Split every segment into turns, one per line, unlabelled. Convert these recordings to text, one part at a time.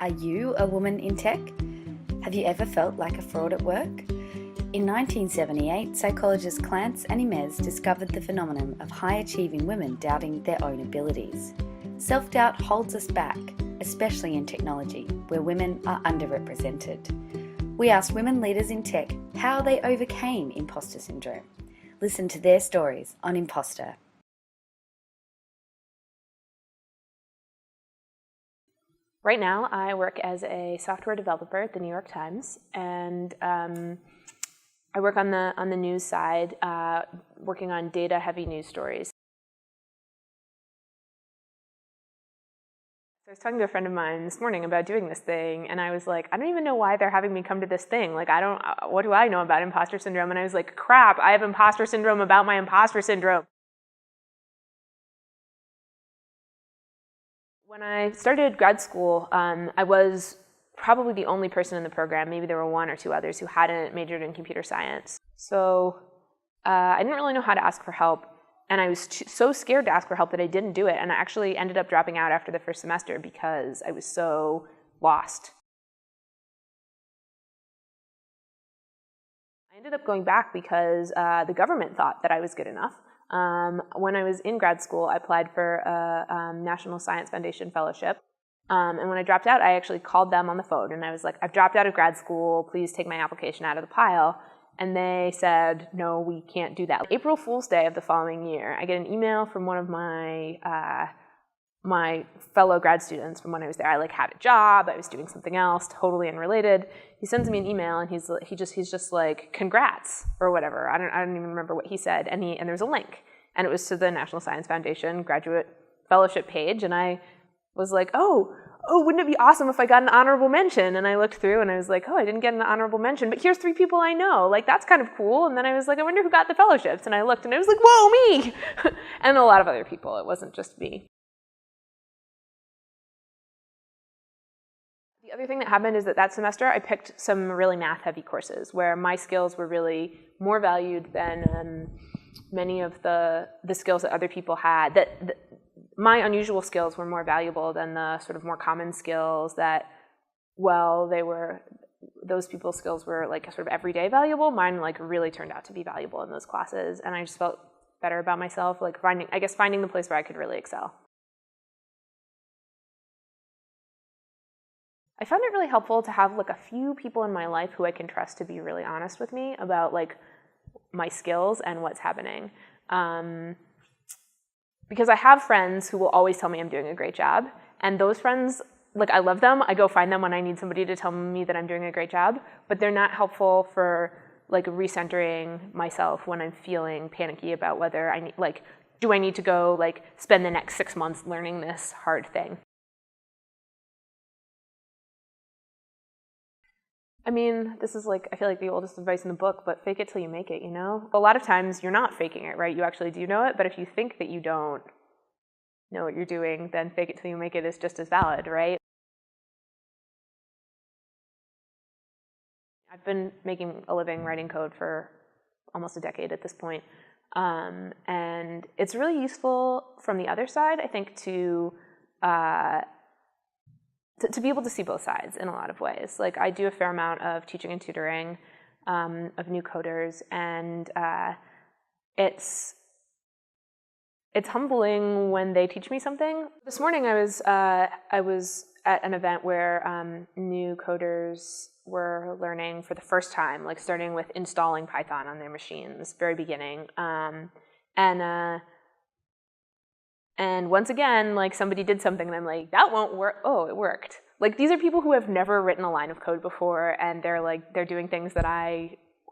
Are you a woman in tech? Have you ever felt like a fraud at work? In 1978, psychologists Clance and Imez discovered the phenomenon of high-achieving women doubting their own abilities. Self-doubt holds us back, especially in technology, where women are underrepresented. We asked women leaders in tech how they overcame imposter syndrome. Listen to their stories on ImpostHER.
Right now, I work as a software developer at the New York Times, and I work on the news side, working on data-heavy news stories. So I was talking to a friend of mine this morning about doing this thing, and I was like, I don't even know why they're having me come to this thing. Like, what do I know about imposter syndrome? And I was like, crap, I have imposter syndrome about my imposter syndrome. When I started grad school, I was probably the only person in the program, maybe there were one or two others, who hadn't majored in computer science. So I didn't really know how to ask for help, and I was so scared to ask for help that I didn't do it, and I actually ended up dropping out after the first semester because I was so lost. I ended up going back because the government thought that I was good enough. When I was in grad school, I applied for a National Science Foundation fellowship. And when I dropped out, I actually called them on the phone, and I was like, I've dropped out of grad school, please take my application out of the pile. And they said, no, we can't do that. April Fool's Day of the following year, I get an email from one of my my fellow grad students from when I was there. I had a job, I was doing something else, totally unrelated. He sends me an email, and he's just like, congrats, or whatever. I don't even remember what he said. And there's a link, and it was to the National Science Foundation graduate fellowship page, and I was like, oh, wouldn't it be awesome if I got an honorable mention? And I looked through, and I was like, oh, I didn't get an honorable mention, but here's 3 people I know. Like, that's kind of cool. And then I was like, I wonder who got the fellowships. And I looked, and I was like, whoa, me! And a lot of other people. It wasn't just me. The other thing that happened is that semester I picked some really math-heavy courses where my skills were really more valued than many of the skills that other people had. My unusual skills were more valuable than the sort of more common skills that, well, those people's skills were sort of everyday valuable. Mine really turned out to be valuable in those classes, and I just felt better about myself, finding the place where I could really excel. I found it really helpful to have a few people in my life who I can trust to be really honest with me about my skills and what's happening. Because I have friends who will always tell me I'm doing a great job, and those friends, I love them. I go find them when I need somebody to tell me that I'm doing a great job, but they're not helpful for recentering myself when I'm feeling panicky about whether I need, do I need to go spend the next 6 months learning this hard thing? I mean, this is I feel like the oldest advice in the book, but fake it till you make it, you know? A lot of times you're not faking it, right? You actually do know it, but if you think that you don't know what you're doing, then fake it till you make it is just as valid, right? I've been making a living writing code for almost a decade at this point, and it's really useful from the other side, I think, to be able to see both sides in a lot of ways. I do a fair amount of teaching and tutoring of new coders, and it's humbling when they teach me something. This morning I was at an event where new coders were learning for the first time, starting with installing Python on their machines, very beginning. And once again, somebody did something, and I'm like, that won't work. Oh, it worked. These are people who have never written a line of code before, and they're doing things that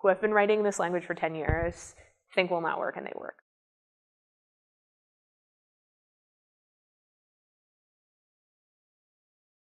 who have been writing this language for 10 years, think will not work, and they work.